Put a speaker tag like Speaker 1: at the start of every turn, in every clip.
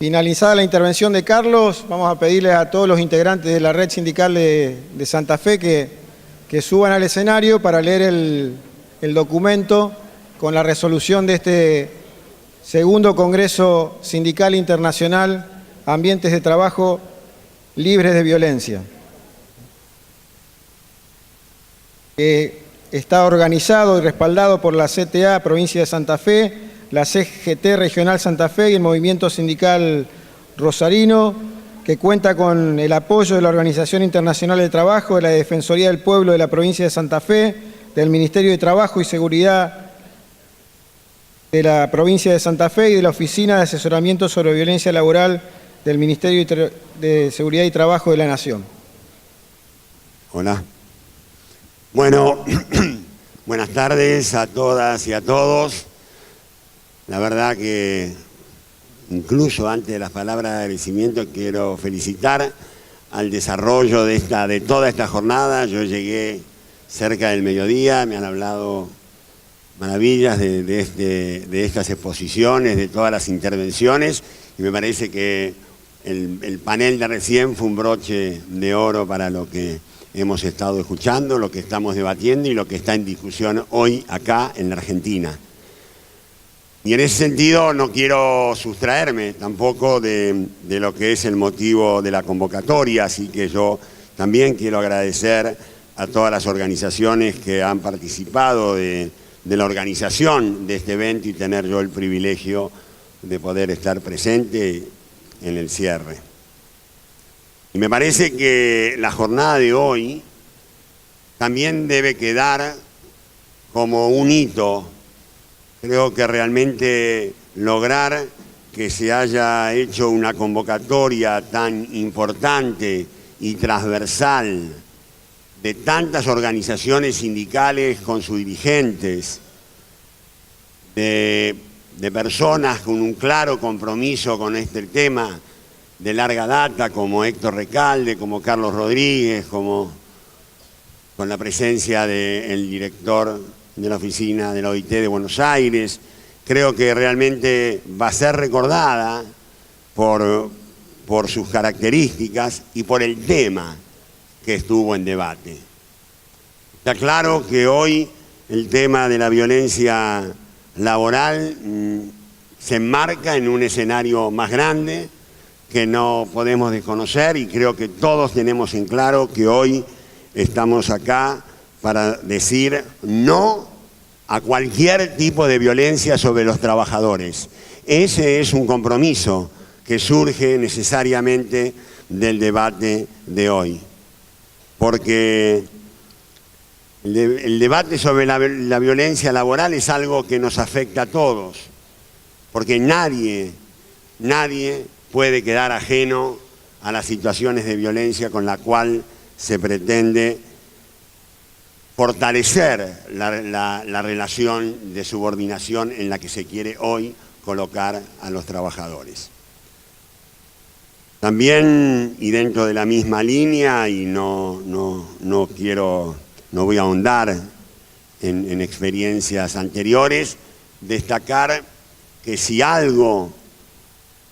Speaker 1: Finalizada la intervención de Carlos, vamos a pedirle a todos los integrantes de la red sindical de Santa Fe que suban al escenario para leer el documento con la resolución de este segundo Congreso Sindical Internacional Ambientes de Trabajo Libres de Violencia, que está organizado y respaldado por la CTA Provincia de Santa Fe, la CGT Regional Santa Fe y el Movimiento Sindical Rosarino, que cuenta con el apoyo de la Organización Internacional del Trabajo, de la Defensoría del Pueblo de la Provincia de Santa Fe, del Ministerio de Trabajo y Seguridad de la Provincia de Santa Fe y de la Oficina de Asesoramiento sobre Violencia Laboral del Ministerio de Seguridad y Trabajo de la Nación.
Speaker 2: Hola. Bueno, buenas tardes a todas y a todos. La verdad que incluso antes de las palabras de agradecimiento quiero felicitar al desarrollo de toda esta jornada. Yo llegué cerca del mediodía, me han hablado maravillas de estas exposiciones, de todas las intervenciones, y me parece que el panel de recién fue un broche de oro para lo que hemos estado escuchando, lo que estamos debatiendo y lo que está en discusión hoy acá en la Argentina. Y en ese sentido no quiero sustraerme tampoco de lo que es el motivo de la convocatoria, así que yo también quiero agradecer a todas las organizaciones que han participado de la organización de este evento y tener yo el privilegio de poder estar presente en el cierre. Y me parece que la jornada de hoy también debe quedar como un hito. Creo que realmente lograr que se haya hecho una convocatoria tan importante y transversal de tantas organizaciones sindicales con sus dirigentes, de personas con un claro compromiso con este tema de larga data, como Héctor Recalde, como Carlos Rodríguez, como con la presencia del director de la oficina de la OIT de Buenos Aires. Creo que realmente va a ser recordada por sus características y por el tema que estuvo en debate. Está claro que hoy el tema de la violencia laboral se enmarca en un escenario más grande que no podemos desconocer, y creo que todos tenemos en claro que hoy estamos acá para decir no a cualquier tipo de violencia sobre los trabajadores. Ese es un compromiso que surge necesariamente del debate de hoy, porque el debate sobre la violencia laboral es algo que nos afecta a todos, porque nadie puede quedar ajeno a las situaciones de violencia con la cual se pretende fortalecer la relación de subordinación en la que se quiere hoy colocar a los trabajadores. También, y dentro de la misma línea, y no voy a ahondar en experiencias anteriores, destacar que si algo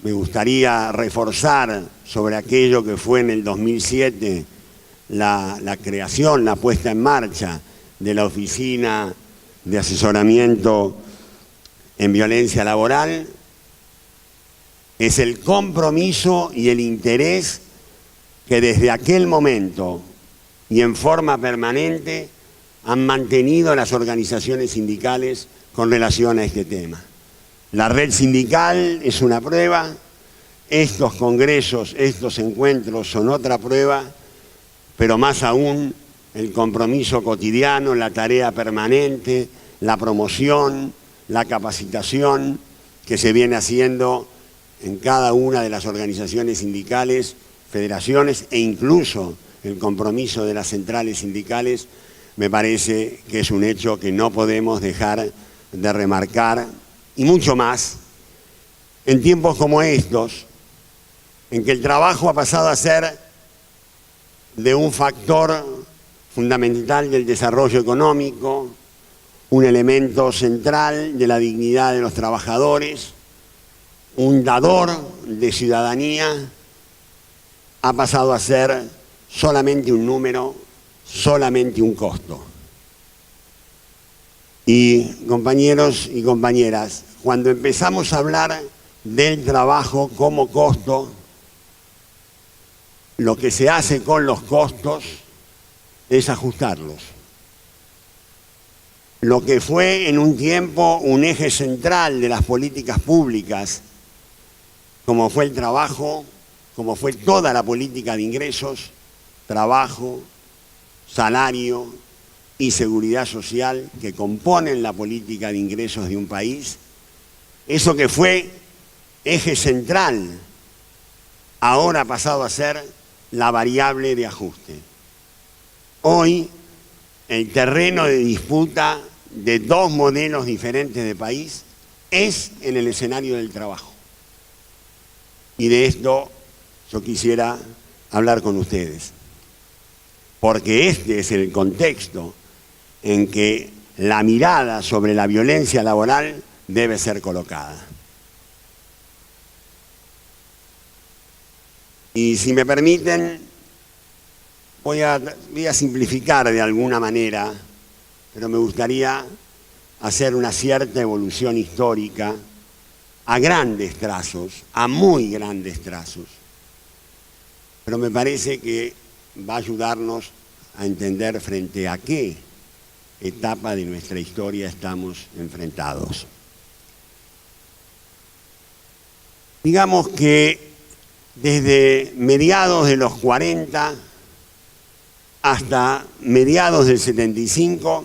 Speaker 2: me gustaría reforzar sobre aquello que fue en el 2007 la creación, la puesta en marcha de la Oficina de Asesoramiento en Violencia Laboral, es el compromiso y el interés que desde aquel momento y en forma permanente han mantenido las organizaciones sindicales con relación a este tema. La red sindical es una prueba, estos congresos, estos encuentros son otra prueba, pero más aún el compromiso cotidiano, la tarea permanente, la promoción, la capacitación que se viene haciendo en cada una de las organizaciones sindicales, federaciones e incluso el compromiso de las centrales sindicales, me parece que es un hecho que no podemos dejar de remarcar, y mucho más en tiempos como estos, en que el trabajo ha pasado a ser de un factor fundamental del desarrollo económico, un elemento central de la dignidad de los trabajadores, un dador de ciudadanía, ha pasado a ser solamente un número, solamente un costo. Y compañeros y compañeras, cuando empezamos a hablar del trabajo como costo, lo que se hace con los costos es ajustarlos. Lo que fue en un tiempo un eje central de las políticas públicas, como fue el trabajo, como fue toda la política de ingresos, trabajo, salario y seguridad social que componen la política de ingresos de un país, eso que fue eje central, ahora ha pasado a ser la variable de ajuste. Hoy, el terreno de disputa de dos modelos diferentes de país es en el escenario del trabajo. Y de esto yo quisiera hablar con ustedes, porque este es el contexto en que la mirada sobre la violencia laboral debe ser colocada. Y si me permiten, voy a simplificar de alguna manera, pero me gustaría hacer una cierta evolución histórica a grandes trazos, a muy grandes trazos. Pero me parece que va a ayudarnos a entender frente a qué etapa de nuestra historia estamos enfrentados. Digamos que desde mediados de los 40 hasta mediados del 75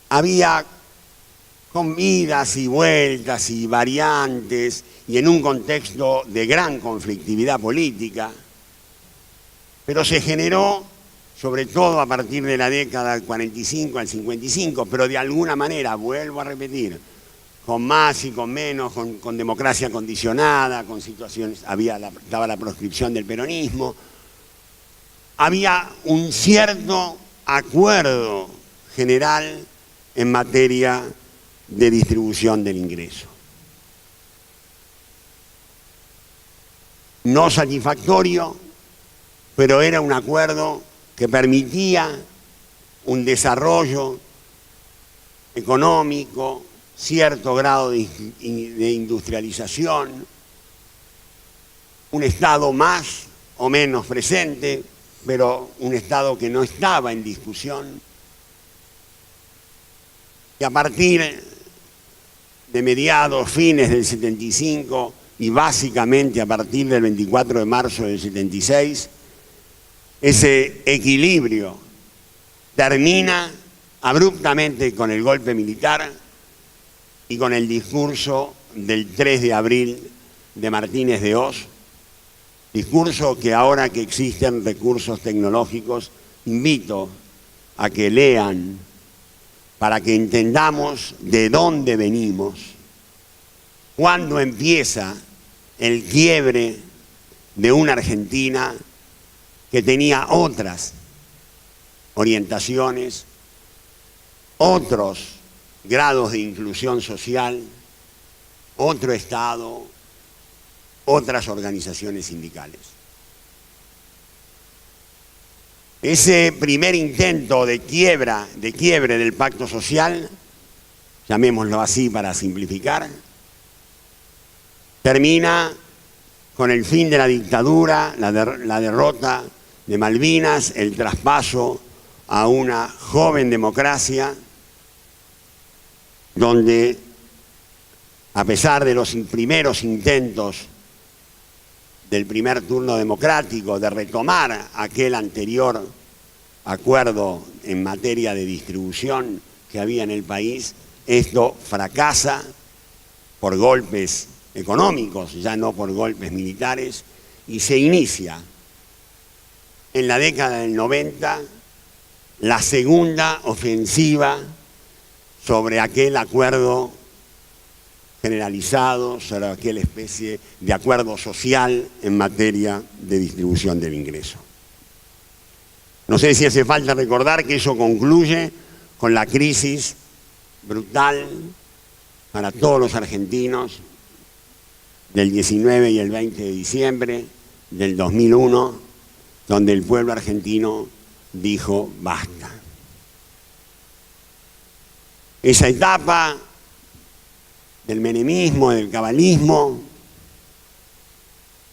Speaker 2: había con idas y vueltas y variantes y en un contexto de gran conflictividad política, pero se generó, sobre todo a partir de la década del 45 al 55, pero de alguna manera, vuelvo a repetir, con más y con menos, con democracia condicionada, con situaciones, estaba la proscripción del peronismo, había un cierto acuerdo general en materia de distribución del ingreso. No satisfactorio, pero era un acuerdo que permitía un desarrollo económico, cierto grado de industrialización, un Estado más o menos presente, pero un Estado que no estaba en discusión. Y a partir de mediados, fines del 75 y básicamente a partir del 24 de marzo del 76, ese equilibrio termina abruptamente con el golpe militar y con el discurso del 3 de abril de Martínez de Hoz, discurso que ahora que existen recursos tecnológicos, invito a que lean para que entendamos de dónde venimos, cuándo empieza el quiebre de una Argentina que tenía otras orientaciones, otros grados de inclusión social, otro Estado, otras organizaciones sindicales. Ese primer intento de quiebre del pacto social, llamémoslo así para simplificar, termina con el fin de la dictadura, la derrota de Malvinas, el traspaso a una joven democracia, donde, a pesar de los primeros intentos del primer turno democrático de retomar aquel anterior acuerdo en materia de distribución que había en el país, esto fracasa por golpes económicos, ya no por golpes militares, y se inicia en la década del 90 la segunda ofensiva sobre aquel acuerdo generalizado, sobre aquella especie de acuerdo social en materia de distribución del ingreso. No sé si hace falta recordar que eso concluye con la crisis brutal para todos los argentinos del 19 y el 20 de diciembre del 2001, donde el pueblo argentino dijo basta. Esa etapa del menemismo, del cabalismo,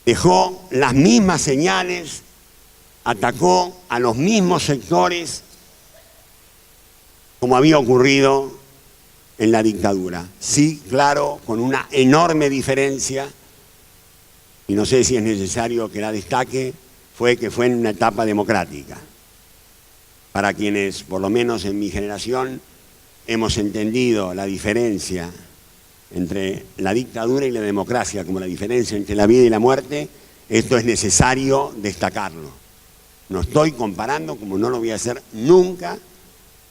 Speaker 2: dejó las mismas señales, atacó a los mismos sectores como había ocurrido en la dictadura. Sí, claro, con una enorme diferencia, y no sé si es necesario que la destaque, fue en una etapa democrática. Para quienes, por lo menos en mi generación, hemos entendido la diferencia entre la dictadura y la democracia, como la diferencia entre la vida y la muerte, esto es necesario destacarlo. No estoy comparando, como no lo voy a hacer nunca,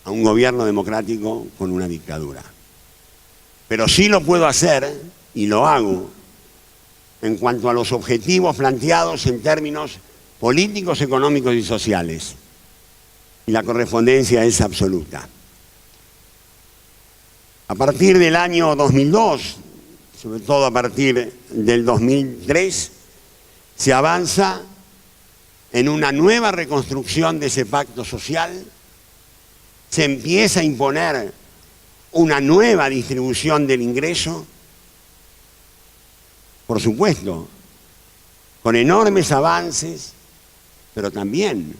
Speaker 2: a un gobierno democrático con una dictadura. Pero sí lo puedo hacer, y lo hago, en cuanto a los objetivos planteados en términos políticos, económicos y sociales. Y la correspondencia es absoluta. A partir del año 2002, sobre todo a partir del 2003, se avanza en una nueva reconstrucción de ese pacto social, se empieza a imponer una nueva distribución del ingreso, por supuesto, con enormes avances, pero también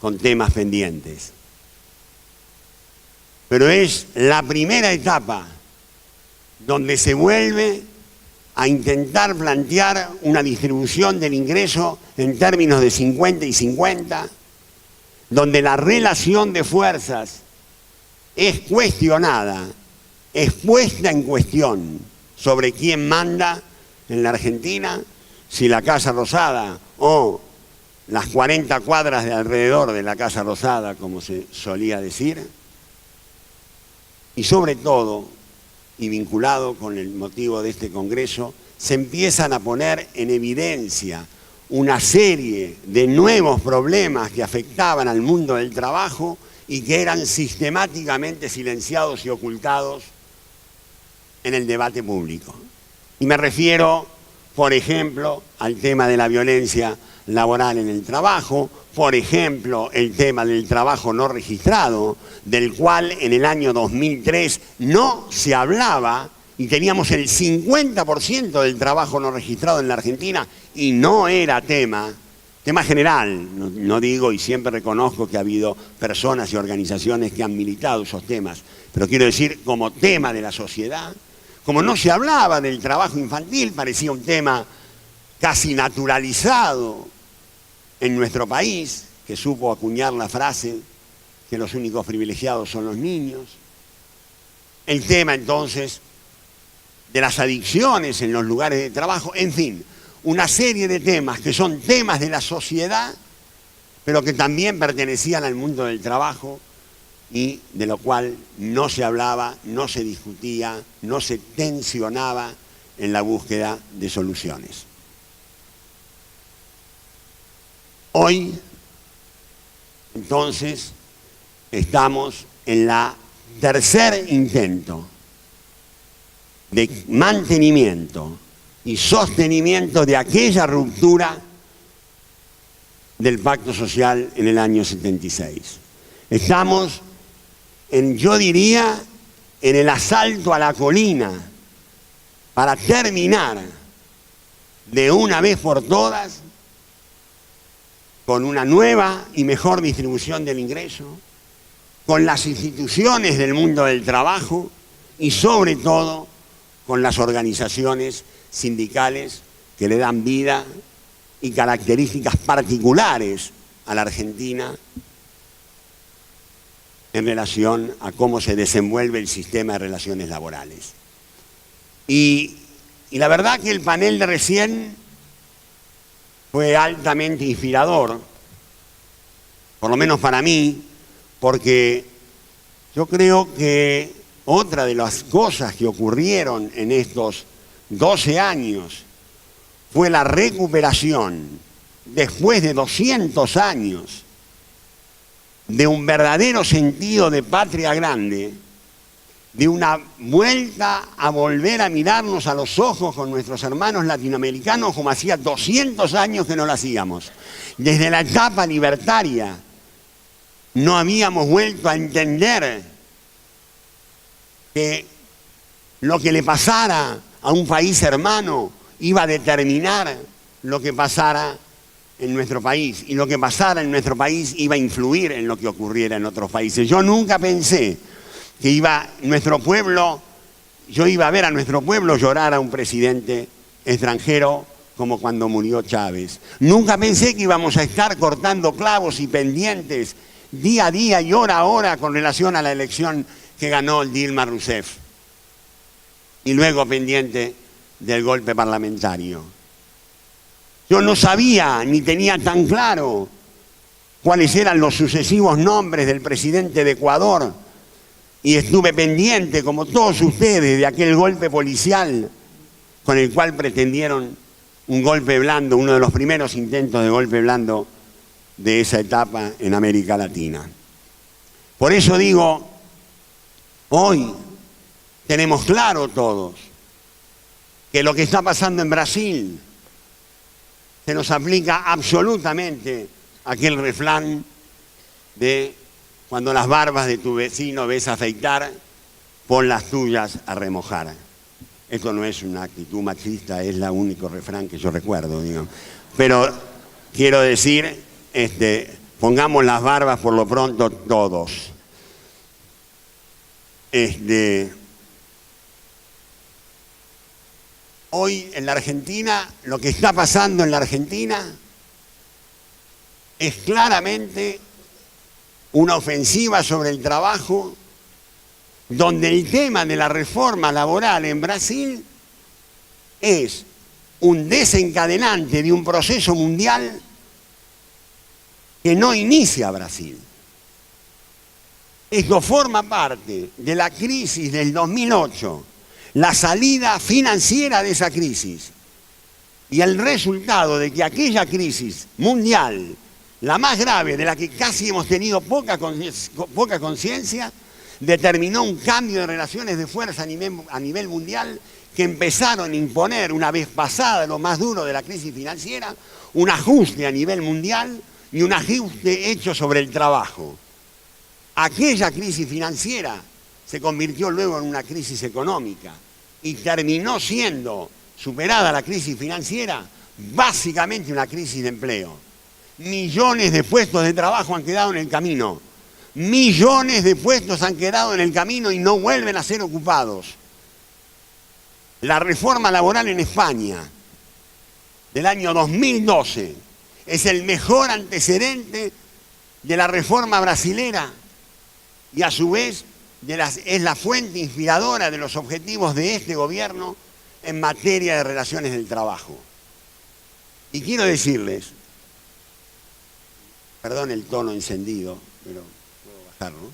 Speaker 2: con temas pendientes. Pero es la primera etapa donde se vuelve a intentar plantear una distribución del ingreso en términos de 50 y 50, donde la relación de fuerzas es cuestionada, es puesta en cuestión sobre quién manda en la Argentina, si la Casa Rosada o las 40 cuadras de alrededor de la Casa Rosada, como se solía decir. Y sobre todo, y vinculado con el motivo de este Congreso, se empiezan a poner en evidencia una serie de nuevos problemas que afectaban al mundo del trabajo y que eran sistemáticamente silenciados y ocultados en el debate público. Y me refiero, por ejemplo, al tema de la violencia laboral en el trabajo, por ejemplo, el tema del trabajo no registrado, del cual en el año 2003 no se hablaba y teníamos el 50% del trabajo no registrado en la Argentina y no era tema general, no digo, y siempre reconozco que ha habido personas y organizaciones que han militado esos temas, pero quiero decir como tema de la sociedad, como no se hablaba del trabajo infantil, parecía un tema casi naturalizado en nuestro país, que supo acuñar la frase que los únicos privilegiados son los niños. El tema entonces de las adicciones en los lugares de trabajo, en fin, una serie de temas que son temas de la sociedad, pero que también pertenecían al mundo del trabajo y de lo cual no se hablaba, no se discutía, no se tensionaba en la búsqueda de soluciones. Hoy, entonces, estamos en la tercer intento de mantenimiento y sostenimiento de aquella ruptura del pacto social en el año 76. Estamos yo diría, en el asalto a la colina para terminar de una vez por todas con una nueva y mejor distribución del ingreso, con las instituciones del mundo del trabajo y sobre todo con las organizaciones sindicales que le dan vida y características particulares a la Argentina en relación a cómo se desenvuelve el sistema de relaciones laborales. Y la verdad que el panel de recién fue altamente inspirador, por lo menos para mí, porque yo creo que otra de las cosas que ocurrieron en estos 12 años fue la recuperación, después de 200 años, de un verdadero sentido de patria grande de una vuelta a volver a mirarnos a los ojos con nuestros hermanos latinoamericanos como hacía 200 años que no lo hacíamos. Desde la etapa libertaria no habíamos vuelto a entender que lo que le pasara a un país hermano iba a determinar lo que pasara en nuestro país, y lo que pasara en nuestro país iba a influir en lo que ocurriera en otros países. Yo nunca pensé que yo iba a ver a nuestro pueblo llorar a un presidente extranjero como cuando murió Chávez. Nunca pensé que íbamos a estar cortando clavos y pendientes día a día y hora a hora con relación a la elección que ganó Dilma Rousseff, y luego pendiente del golpe parlamentario. Yo no sabía ni tenía tan claro cuáles eran los sucesivos nombres del presidente de Ecuador, y estuve pendiente, como todos ustedes, de aquel golpe policial con el cual pretendieron un golpe blando, uno de los primeros intentos de golpe blando de esa etapa en América Latina. Por eso digo, hoy tenemos claro todos que lo que está pasando en Brasil se nos aplica absolutamente aquel refrán de: cuando las barbas de tu vecino ves afeitar, pon las tuyas a remojar. Esto no es una actitud machista, es el único refrán que yo recuerdo, digamos. Pero quiero decir, pongamos las barbas por lo pronto todos. Hoy en la Argentina, lo que está pasando en la Argentina es claramente una ofensiva sobre el trabajo, donde el tema de la reforma laboral en Brasil es un desencadenante de un proceso mundial que no inicia Brasil. Esto forma parte de la crisis del 2008, la salida financiera de esa crisis y el resultado de que aquella crisis mundial, la más grave, de la que casi hemos tenido poca conciencia, determinó un cambio de relaciones de fuerza a nivel mundial, que empezaron a imponer, una vez pasada lo más duro de la crisis financiera, un ajuste a nivel mundial y un ajuste hecho sobre el trabajo. Aquella crisis financiera se convirtió luego en una crisis económica y terminó siendo, superada la crisis financiera, básicamente una crisis de empleo. Millones de puestos de trabajo han quedado en el camino. Millones de puestos han quedado en el camino y no vuelven a ser ocupados. La reforma laboral en España del año 2012 es el mejor antecedente de la reforma brasilera y a su vez es la fuente inspiradora de los objetivos de este gobierno en materia de relaciones del trabajo. Y quiero decirles, perdón el tono encendido, pero puedo bajarlo,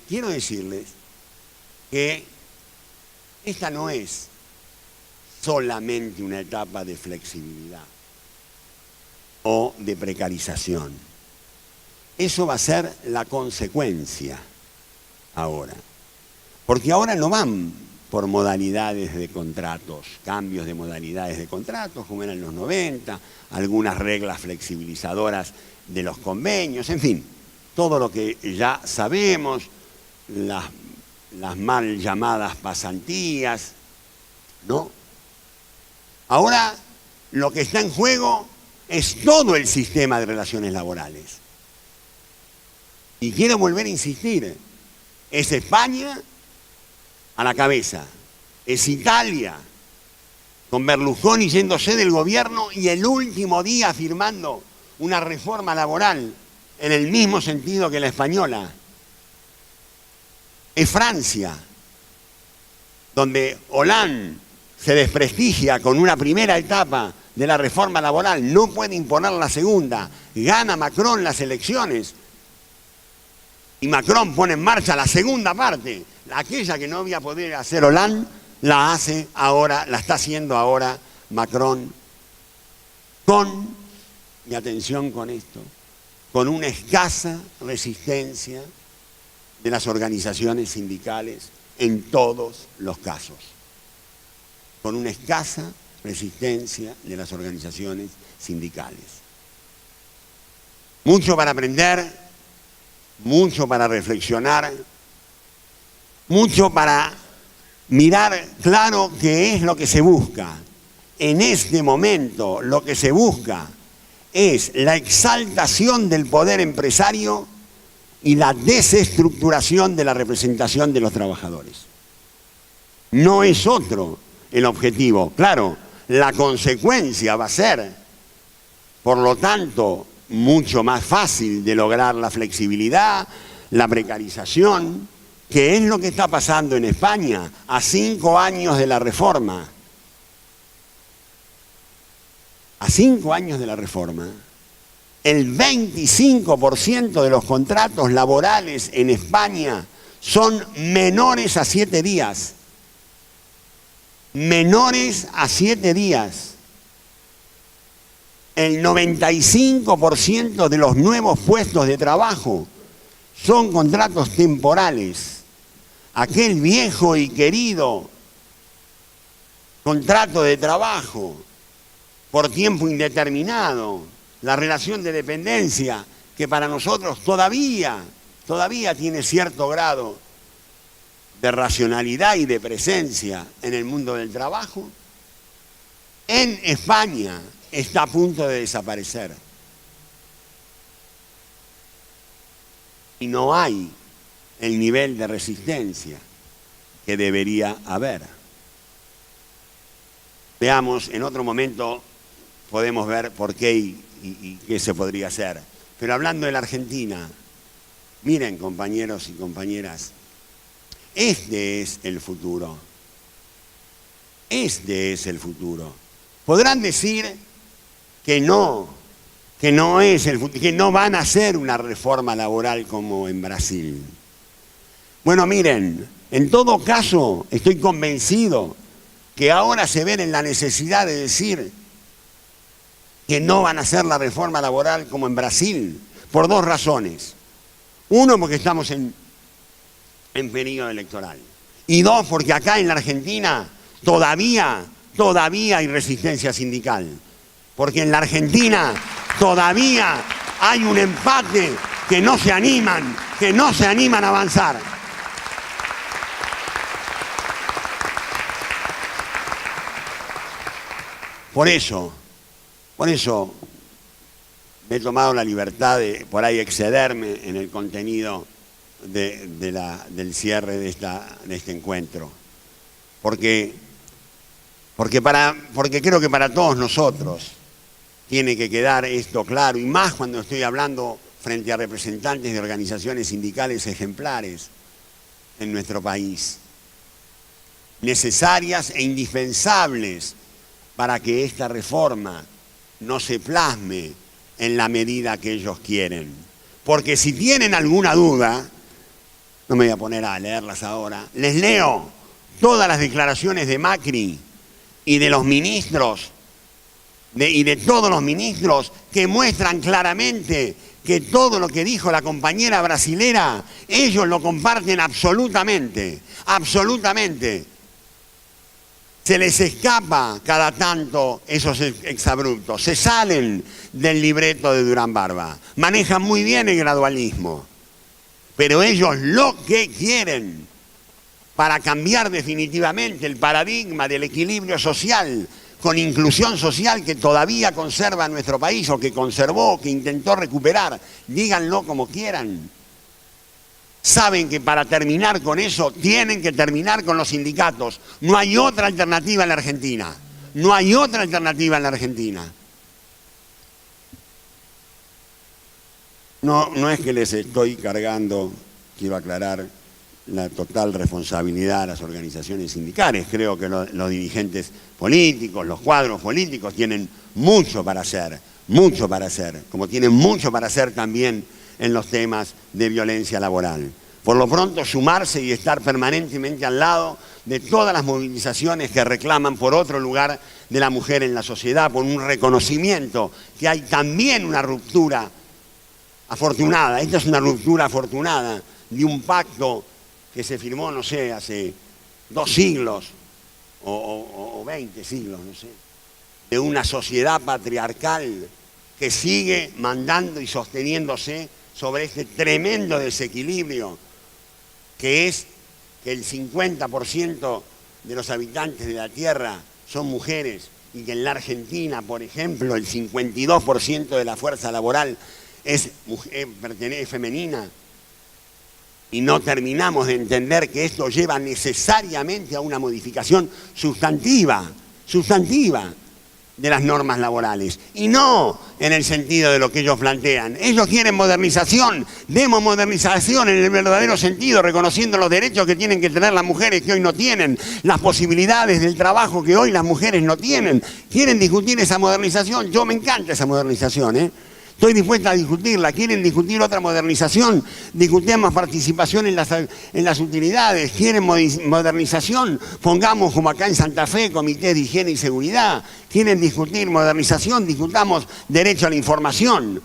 Speaker 2: quiero decirles que esta no es solamente una etapa de flexibilidad o de precarización. Eso va a ser la consecuencia ahora. Porque ahora no van por modalidades de contratos, cambios de modalidades de contratos, como eran en los 90, algunas reglas flexibilizadoras de los convenios, en fin, todo lo que ya sabemos, las mal llamadas pasantías, ¿no? Ahora lo que está en juego es todo el sistema de relaciones laborales. Y quiero volver a insistir, es España a la cabeza, es Italia, con Berlusconi yéndose del gobierno y el último día firmando una reforma laboral en el mismo sentido que la española. Es Francia, donde Hollande se desprestigia con una primera etapa de la reforma laboral, no puede imponer la segunda, gana Macron las elecciones y Macron pone en marcha la segunda parte, aquella que no iba a poder hacer Hollande, la hace ahora, la está haciendo ahora Macron con, y atención con esto, con una escasa resistencia de las organizaciones sindicales en todos los casos, con una escasa resistencia de las organizaciones sindicales. Mucho para aprender, mucho para reflexionar, mucho para mirar claro qué es lo que se busca. En este momento lo que se busca es la exaltación del poder empresario y la desestructuración de la representación de los trabajadores. No es otro el objetivo. Claro, la consecuencia va a ser, por lo tanto, mucho más fácil de lograr la flexibilidad, la precarización, que es lo que está pasando en España a 5 años de la reforma. A 5 años de la reforma, el 25% de los contratos laborales en España son menores a 7 días. Menores a 7 días. El 95% de los nuevos puestos de trabajo son contratos temporales. Aquel viejo y querido contrato de trabajo por tiempo indeterminado, la relación de dependencia, que para nosotros todavía tiene cierto grado de racionalidad y de presencia en el mundo del trabajo, en España está a punto de desaparecer. Y no hay el nivel de resistencia que debería haber. Veamos, en otro momento podemos ver por qué y qué se podría hacer. Pero hablando de la Argentina, miren, compañeros y compañeras, este es el futuro. Este es el futuro. Podrán decir que no es el futuro, que no van a hacer una reforma laboral como en Brasil. Bueno, miren, en todo caso, estoy convencido que ahora se ven en la necesidad de decir que no van a hacer la reforma laboral como en Brasil, por 2 razones. 1, porque estamos en periodo electoral. Y 2, porque acá en la Argentina todavía hay resistencia sindical. Porque en la Argentina todavía hay un empate que no se animan a avanzar. Por eso me he tomado la libertad de por ahí excederme en el contenido del cierre de este encuentro. Porque creo que para todos nosotros tiene que quedar esto claro, y más cuando estoy hablando frente a representantes de organizaciones sindicales ejemplares en nuestro país, necesarias e indispensables para que esta reforma no se plasme en la medida que ellos quieren. Porque si tienen alguna duda, no me voy a poner a leerlas ahora, les leo todas las declaraciones de Macri y de los ministros, y de todos los ministros, que muestran claramente que todo lo que dijo la compañera brasilera, ellos lo comparten absolutamente, absolutamente. Se les escapa cada tanto esos exabruptos, se salen del libreto de Durán Barba, manejan muy bien el gradualismo, pero ellos lo que quieren para cambiar definitivamente el paradigma del equilibrio social con inclusión social que todavía conserva nuestro país, o que conservó, que intentó recuperar, díganlo como quieran. Saben que para terminar con eso tienen que terminar con los sindicatos. No hay otra alternativa en la Argentina. No hay otra alternativa en la Argentina. No es que les estoy cargando, quiero aclarar, la total responsabilidad de las organizaciones sindicales. Creo que los dirigentes políticos, los cuadros políticos tienen mucho para hacer, como tienen mucho para hacer también en los temas de violencia laboral. Por lo pronto, sumarse y estar permanentemente al lado de todas las movilizaciones que reclaman por otro lugar de la mujer en la sociedad, por un reconocimiento que hay también una ruptura afortunada. Esta es una ruptura afortunada de un pacto que se firmó, no sé, hace 2 siglos o 20 siglos, no sé, de una sociedad patriarcal que sigue mandando y sosteniéndose sobre este tremendo desequilibrio que es que el 50% de los habitantes de la Tierra son mujeres y que en la Argentina, por ejemplo, el 52% de la fuerza laboral es femenina, y no terminamos de entender que esto lleva necesariamente a una modificación sustantiva de las normas laborales, y no en el sentido de lo que ellos plantean. Ellos quieren modernización, demos modernización en el verdadero sentido, reconociendo los derechos que tienen que tener las mujeres que hoy no tienen, las posibilidades del trabajo que hoy las mujeres no tienen. Quieren discutir esa modernización, yo me encanta esa modernización, Estoy dispuesta a discutirla. ¿Quieren discutir otra modernización? Discutamos participación en las utilidades. ¿Quieren modernización? Pongamos, como acá en Santa Fe, comités de higiene y seguridad. ¿Quieren discutir modernización? Discutamos derecho a la información.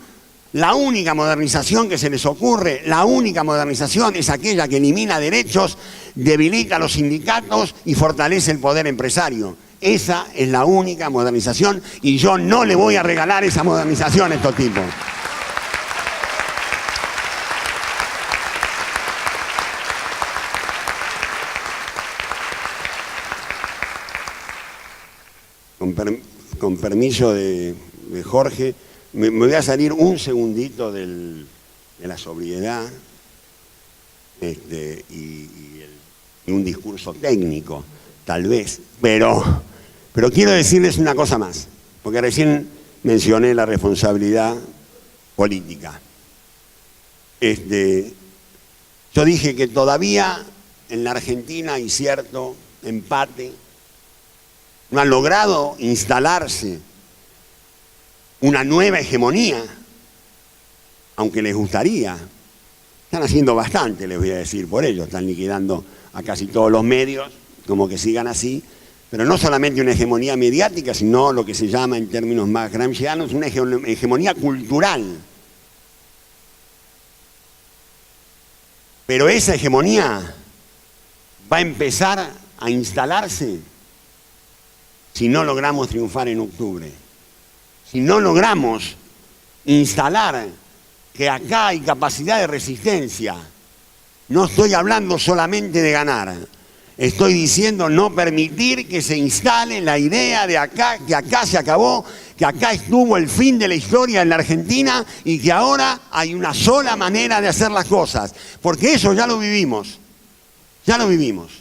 Speaker 2: La única modernización que se les ocurre, la única modernización es aquella que elimina derechos, debilita a los sindicatos y fortalece el poder empresario. Esa es la única modernización y yo no le voy a regalar esa modernización a estos tipos. Con permiso de Jorge, me voy a salir un segundito de la sobriedad y un discurso técnico, tal vez, pero quiero decirles una cosa más, porque recién mencioné la responsabilidad política. Yo dije que todavía en la Argentina hay cierto empate, no han logrado instalarse una nueva hegemonía, aunque les gustaría. Están haciendo bastante, les voy a decir, por ello, están liquidando a casi todos los medios, como que sigan así, pero no solamente una hegemonía mediática, sino lo que se llama en términos más gramscianos una hegemonía cultural. Pero esa hegemonía va a empezar a instalarse si no logramos triunfar en octubre. Si no logramos instalar que acá hay capacidad de resistencia. No estoy hablando solamente de ganar. Estoy diciendo no permitir que se instale la idea de acá, que acá se acabó, que acá estuvo el fin de la historia en la Argentina y que ahora hay una sola manera de hacer las cosas. Porque eso ya lo vivimos. Ya lo vivimos.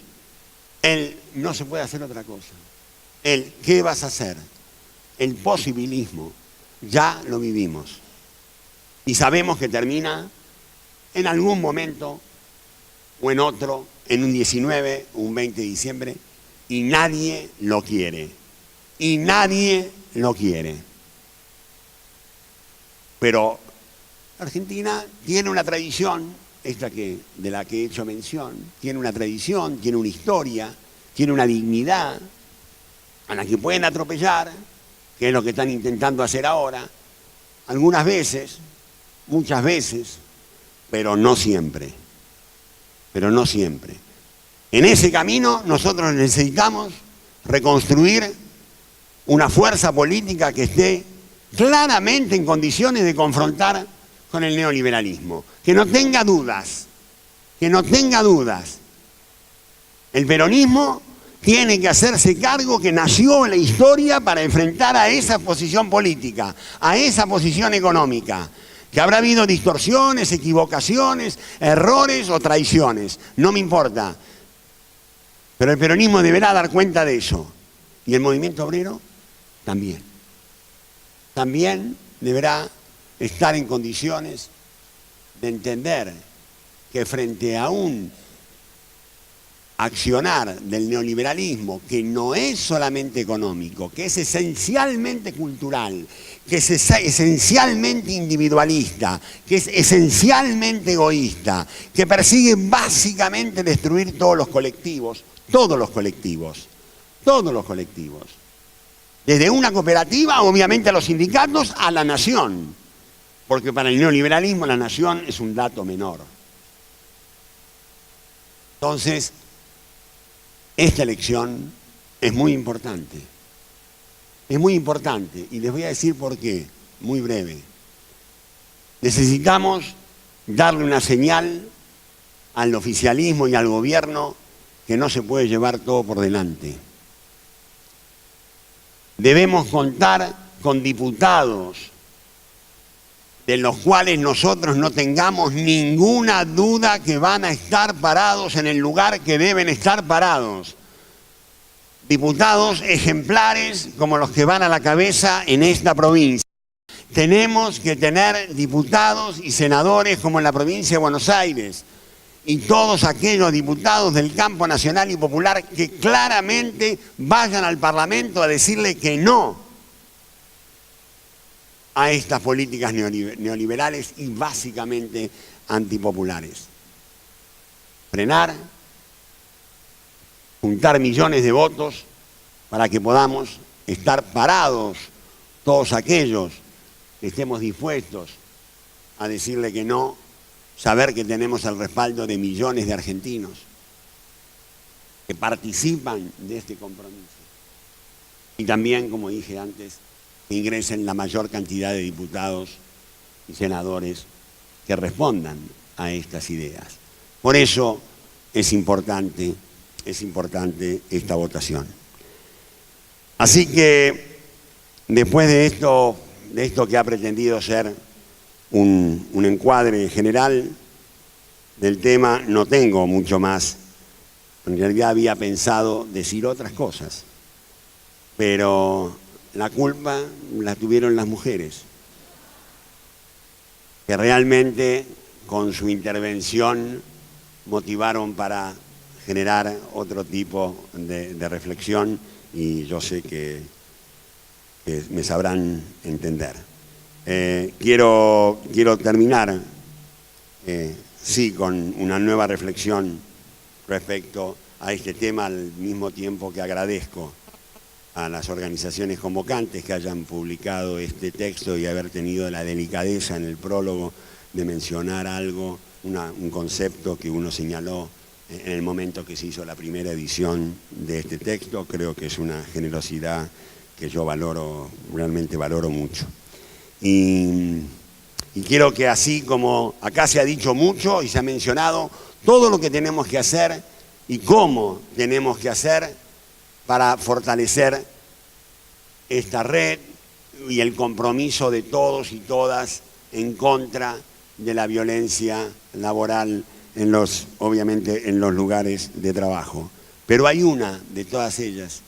Speaker 2: El no se puede hacer otra cosa. El ¿qué vas a hacer? El posibilismo. Ya lo vivimos. Y sabemos que termina en algún momento o en otro, en un 19, un 20 de diciembre, y nadie lo quiere. Y nadie lo quiere. Pero Argentina tiene una tradición, de la que he hecho mención, tiene una tradición, tiene una historia, tiene una dignidad a la que pueden atropellar, que es lo que están intentando hacer ahora, algunas veces, muchas veces, pero no siempre. Pero no siempre. En ese camino nosotros necesitamos reconstruir una fuerza política que esté claramente en condiciones de confrontar con el neoliberalismo. Que no tenga dudas, que no tenga dudas. El peronismo tiene que hacerse cargo que nació en la historia para enfrentar a esa posición política, a esa posición económica. Que habrá habido distorsiones, equivocaciones, errores o traiciones. No me importa. Pero el peronismo deberá dar cuenta de eso. Y el movimiento obrero también. También deberá estar en condiciones de entender que frente a un accionar del neoliberalismo que no es solamente económico, que es esencialmente cultural, que es esencialmente individualista, que es esencialmente egoísta, que persigue básicamente destruir todos los colectivos, desde una cooperativa, obviamente a los sindicatos, a la nación, porque para el neoliberalismo la nación es un dato menor. Entonces, esta elección es muy importante. Es muy importante y les voy a decir por qué, muy breve. Necesitamos darle una señal al oficialismo y al gobierno que no se puede llevar todo por delante. Debemos contar con diputados de los cuales nosotros no tengamos ninguna duda que van a estar parados en el lugar que deben estar parados. Diputados ejemplares como los que van a la cabeza en esta provincia. Tenemos que tener diputados y senadores como en la provincia de Buenos Aires y todos aquellos diputados del campo nacional y popular que claramente vayan al Parlamento a decirle que no a estas políticas neoliberales y básicamente antipopulares. Frenar, juntar millones de votos para que podamos estar parados todos aquellos que estemos dispuestos a decirle que no, saber que tenemos el respaldo de millones de argentinos que participan de este compromiso. Y también, como dije antes, que ingresen la mayor cantidad de diputados y senadores que respondan a estas ideas. Por eso es importante esta votación. Así que, después de esto que ha pretendido ser un encuadre general del tema, no tengo mucho más. En realidad había pensado decir otras cosas, pero la culpa la tuvieron las mujeres, que realmente con su intervención motivaron para generar otro tipo de reflexión y yo sé que me sabrán entender. Quiero terminar, sí, con una nueva reflexión respecto a este tema, al mismo tiempo que agradezco a las organizaciones convocantes que hayan publicado este texto y haber tenido la delicadeza en el prólogo de mencionar algo, un concepto que uno señaló en el momento que se hizo la primera edición de este texto. Creo que es una generosidad que yo realmente valoro mucho. Y quiero que así como acá se ha dicho mucho y se ha mencionado todo lo que tenemos que hacer y cómo tenemos que hacer para fortalecer esta red y el compromiso de todos y todas en contra de la violencia laboral obviamente en los lugares de trabajo. Pero hay una de todas ellas,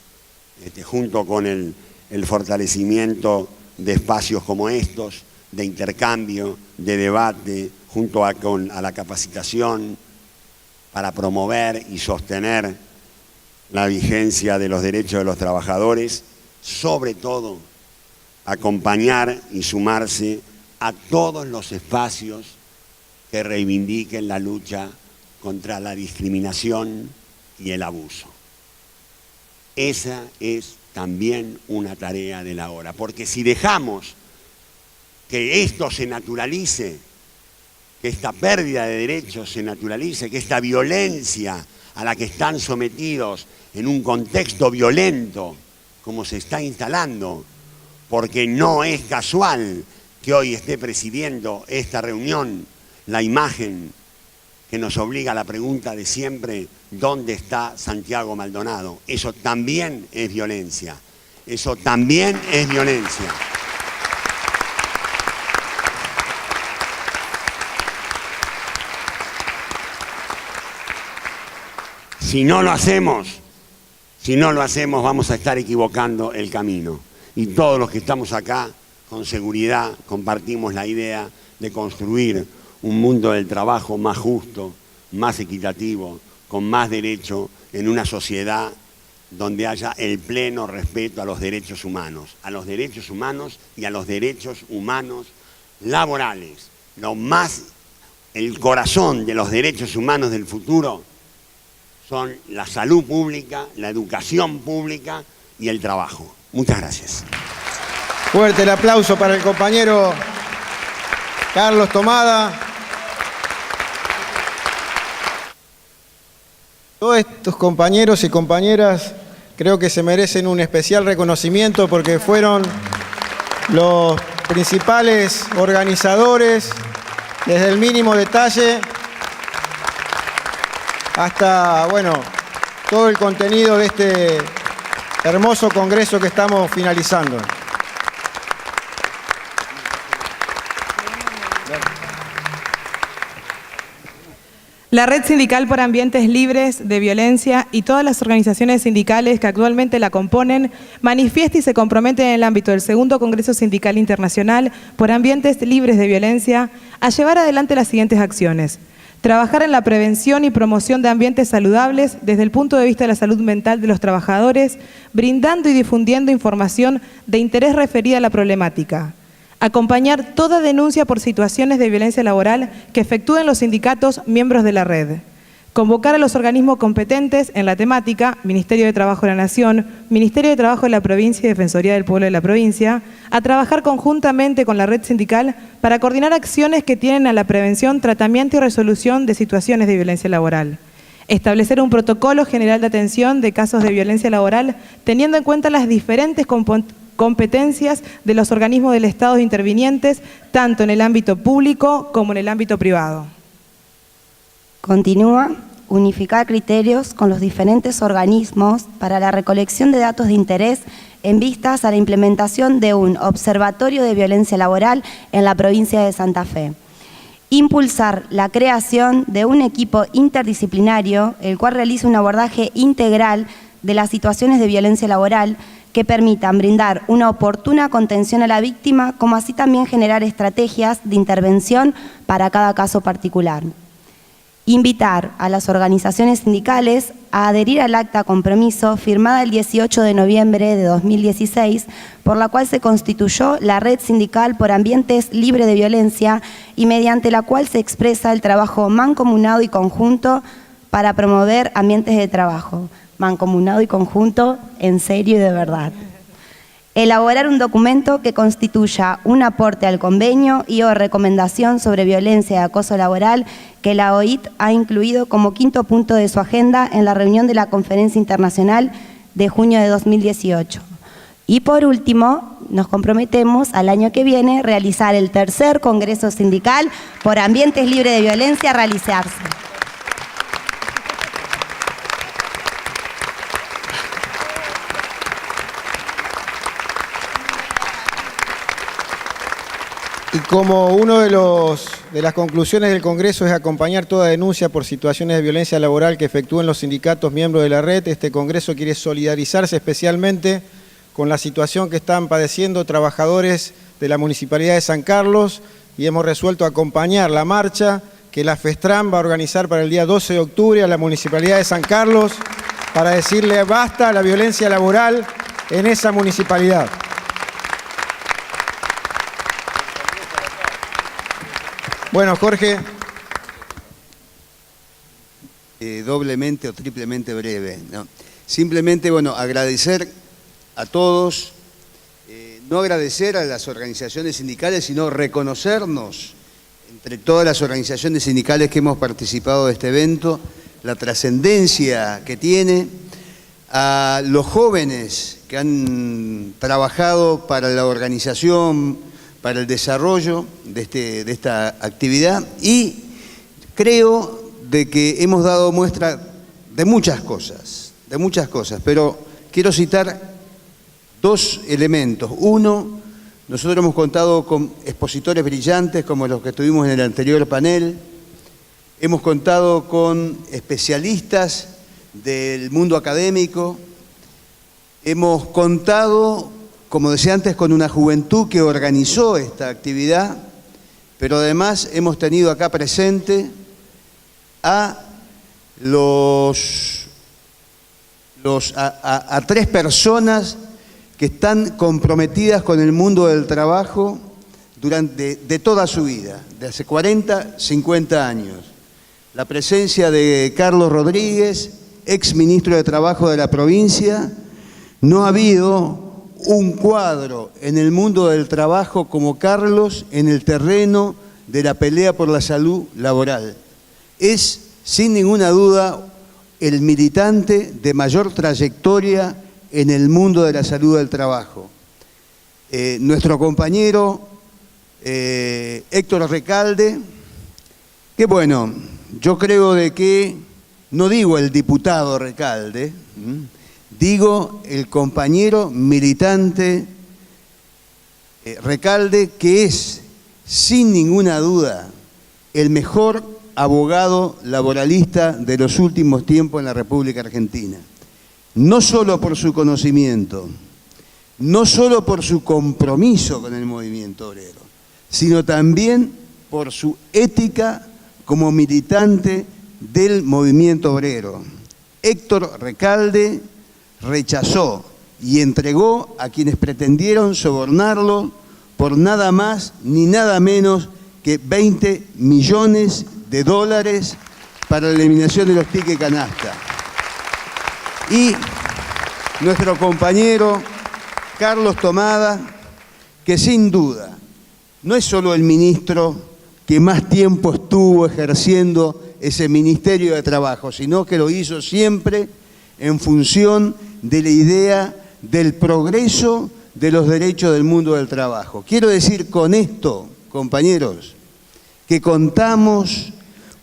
Speaker 2: junto con el fortalecimiento de espacios como estos, de intercambio, de debate, junto a la capacitación para promover y sostener la vigencia de los derechos de los trabajadores, sobre todo acompañar y sumarse a todos los espacios que reivindiquen la lucha contra la discriminación y el abuso. Esa es también una tarea de la hora, porque si dejamos que esto se naturalice, que esta pérdida de derechos se naturalice, que esta violencia a la que están sometidos en un contexto violento como se está instalando, porque no es casual que hoy esté presidiendo esta reunión la imagen que nos obliga a la pregunta de siempre: ¿dónde está Santiago Maldonado? Eso también es violencia. Eso también es violencia. Si no lo hacemos, vamos a estar equivocando el camino. Y todos los que estamos acá, con seguridad, compartimos la idea de construir un mundo del trabajo más justo, más equitativo, con más derecho, en una sociedad donde haya el pleno respeto a los derechos humanos y a los derechos humanos laborales. El corazón de los derechos humanos del futuro son la salud pública, la educación pública y el trabajo. Muchas gracias.
Speaker 1: Fuerte el aplauso para el compañero Carlos Tomada. Todos estos compañeros y compañeras creo que se merecen un especial reconocimiento porque fueron los principales organizadores, desde el mínimo detalle hasta, bueno, todo el contenido de este hermoso congreso que estamos finalizando.
Speaker 3: La Red Sindical por Ambientes Libres de Violencia y todas las organizaciones sindicales que actualmente la componen manifiesta y se comprometen en el ámbito del segundo Congreso Sindical Internacional por Ambientes Libres de Violencia a llevar adelante las siguientes acciones. Trabajar en la prevención y promoción de ambientes saludables desde el punto de vista de la salud mental de los trabajadores, brindando y difundiendo información de interés referida a la problemática. Acompañar toda denuncia por situaciones de violencia laboral que efectúen los sindicatos miembros de la red. Convocar a los organismos competentes en la temática, Ministerio de Trabajo de la Nación, Ministerio de Trabajo de la Provincia y Defensoría del Pueblo de la Provincia, a trabajar conjuntamente con la red sindical para coordinar acciones que tienen a la prevención, tratamiento y resolución de situaciones de violencia laboral. Establecer un protocolo general de atención de casos de violencia laboral, teniendo en cuenta las diferentes competencias de los organismos del Estado intervinientes, tanto en el ámbito público como en el ámbito privado.
Speaker 4: Continúa, unificar criterios con los diferentes organismos para la recolección de datos de interés en vistas a la implementación de un observatorio de violencia laboral en la provincia de Santa Fe. Impulsar la creación de un equipo interdisciplinario, el cual realice un abordaje integral de las situaciones de violencia laboral que permitan brindar una oportuna contención a la víctima, como así también generar estrategias de intervención para cada caso particular. Invitar a las organizaciones sindicales a adherir al acta compromiso firmada el 18 de noviembre de 2016, por la cual se constituyó la Red Sindical por Ambientes Libres de Violencia y mediante la cual se expresa el trabajo mancomunado y conjunto para promover ambientes de trabajo. Mancomunado y conjunto, en serio y de verdad. Elaborar un documento que constituya un aporte al convenio y o recomendación sobre violencia y acoso laboral que la OIT ha incluido como quinto punto de su agenda en la reunión de la Conferencia Internacional de junio de 2018. Y por último, nos comprometemos al año que viene realizar el tercer Congreso Sindical por Ambientes Libres de Violencia a realizarse.
Speaker 1: Y como uno de las conclusiones del Congreso es acompañar toda denuncia por situaciones de violencia laboral que efectúen los sindicatos miembros de la red, este Congreso quiere solidarizarse especialmente con la situación que están padeciendo trabajadores de la Municipalidad de San Carlos y hemos resuelto acompañar la marcha que la FESTRAM va a organizar para el día 12 de octubre a la Municipalidad de San Carlos para decirle basta a la violencia laboral en esa municipalidad. Bueno, Jorge.
Speaker 5: Doblemente o triplemente breve, ¿no? Simplemente, bueno, agradecer a todos, no agradecer a las organizaciones sindicales, sino reconocernos entre todas las organizaciones sindicales que hemos participado de este evento, la trascendencia que tiene, a los jóvenes que han trabajado para la organización, para el desarrollo de esta actividad y creo de que hemos dado muestra de muchas cosas, pero quiero citar dos elementos. Uno, nosotros hemos contado con expositores brillantes como los que tuvimos en el anterior panel, hemos contado con especialistas del mundo académico, hemos contado, como decía antes, con una juventud que organizó esta actividad, pero además hemos tenido acá presente a tres personas que están comprometidas con el mundo del trabajo de toda su vida, de hace 40, 50 años. La presencia de Carlos Rodríguez, ex ministro de Trabajo de la provincia. No ha habido un cuadro en el mundo del trabajo como Carlos en el terreno de la pelea por la salud laboral. Es, sin ninguna duda, el militante de mayor trayectoria en el mundo de la salud del trabajo. Nuestro compañero Héctor Recalde, que bueno, yo creo de que, no digo el diputado Recalde, digo el compañero militante Recalde, que es, sin ninguna duda, el mejor abogado laboralista de los últimos tiempos en la República Argentina. No solo por su conocimiento, no solo por su compromiso con el movimiento obrero, sino también por su ética como militante del movimiento obrero. Héctor Recalde rechazó y entregó a quienes pretendieron sobornarlo por nada más ni nada menos que 20 millones de dólares para la eliminación de los tickets canasta. Y nuestro compañero Carlos Tomada, que sin duda no es solo el ministro que más tiempo estuvo ejerciendo ese Ministerio de Trabajo, sino que lo hizo siempre en función de la idea del progreso de los derechos del mundo del trabajo. Quiero decir con esto, compañeros, que contamos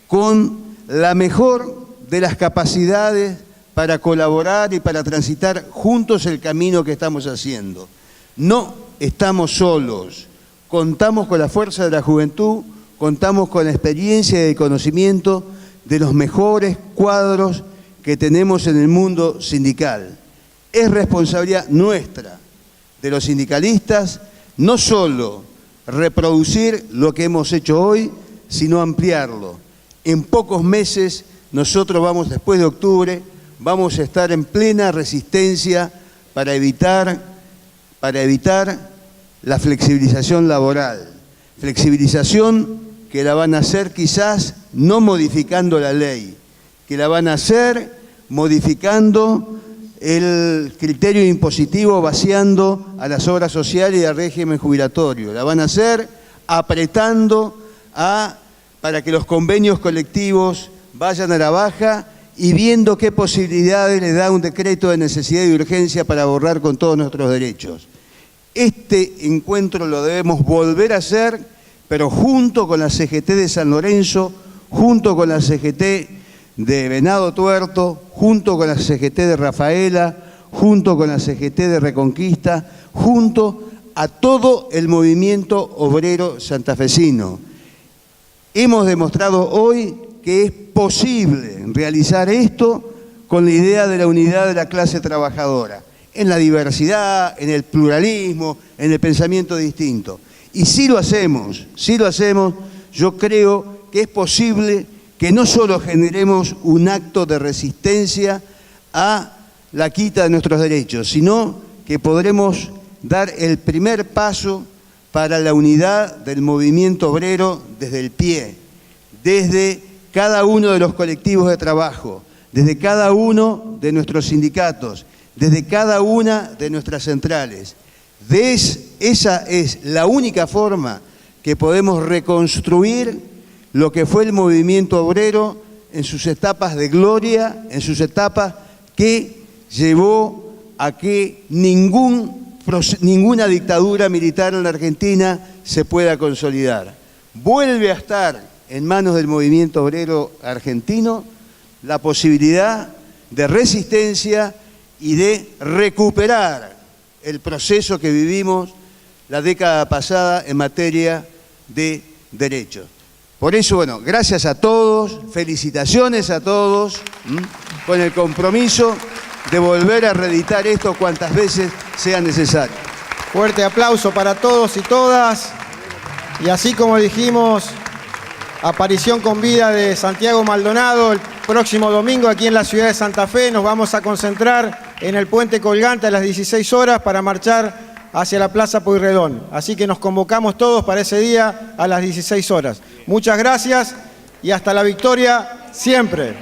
Speaker 5: con la mejor de las capacidades para colaborar y para transitar juntos el camino que estamos haciendo. No estamos solos, contamos con la fuerza de la juventud, contamos con la experiencia y el conocimiento de los mejores cuadros que tenemos en el mundo sindical. Es responsabilidad nuestra, de los sindicalistas, no solo reproducir lo que hemos hecho hoy, sino ampliarlo. En pocos meses nosotros vamos, después de octubre, vamos a estar en plena resistencia para evitar la flexibilización laboral. Flexibilización que la van a hacer quizás no modificando la ley, que la van a hacer modificando el criterio impositivo, vaciando a las obras sociales y al régimen jubilatorio. La van a hacer apretando para que los convenios colectivos vayan a la baja y viendo qué posibilidades le da un decreto de necesidad y urgencia para borrar con todos nuestros derechos. Este encuentro lo debemos volver a hacer, pero junto con la CGT de San Lorenzo, junto con la CGT de Venado Tuerto, junto con la CGT de Rafaela, junto con la CGT de Reconquista, junto a todo el movimiento obrero santafesino. Hemos demostrado hoy que es posible realizar esto con la idea de la unidad de la clase trabajadora, en la diversidad, en el pluralismo, en el pensamiento distinto. Y si lo hacemos, yo creo que es posible que no solo generemos un acto de resistencia a la quita de nuestros derechos, sino que podremos dar el primer paso para la unidad del movimiento obrero desde el pie, desde cada uno de los colectivos de trabajo, desde cada uno de nuestros sindicatos, desde cada una de nuestras centrales. Esa es la única forma que podemos reconstruir lo que fue el movimiento obrero en sus etapas de gloria, en sus etapas que llevó a que ninguna dictadura militar en la Argentina se pueda consolidar. Vuelve a estar en manos del movimiento obrero argentino la posibilidad de resistencia y de recuperar el proceso que vivimos la década pasada en materia de derechos. Por eso, bueno, gracias a todos, felicitaciones a todos, con el compromiso de volver a reeditar esto cuantas veces sea necesario.
Speaker 1: Fuerte aplauso para todos y todas. Y así como dijimos, aparición con vida de Santiago Maldonado el próximo domingo aquí en la ciudad de Santa Fe. Nos vamos a concentrar en el Puente Colgante a las 16 horas para marchar hacia la Plaza Pueyrredón. Así que nos convocamos todos para ese día a las 16 horas. Muchas gracias y hasta la victoria siempre.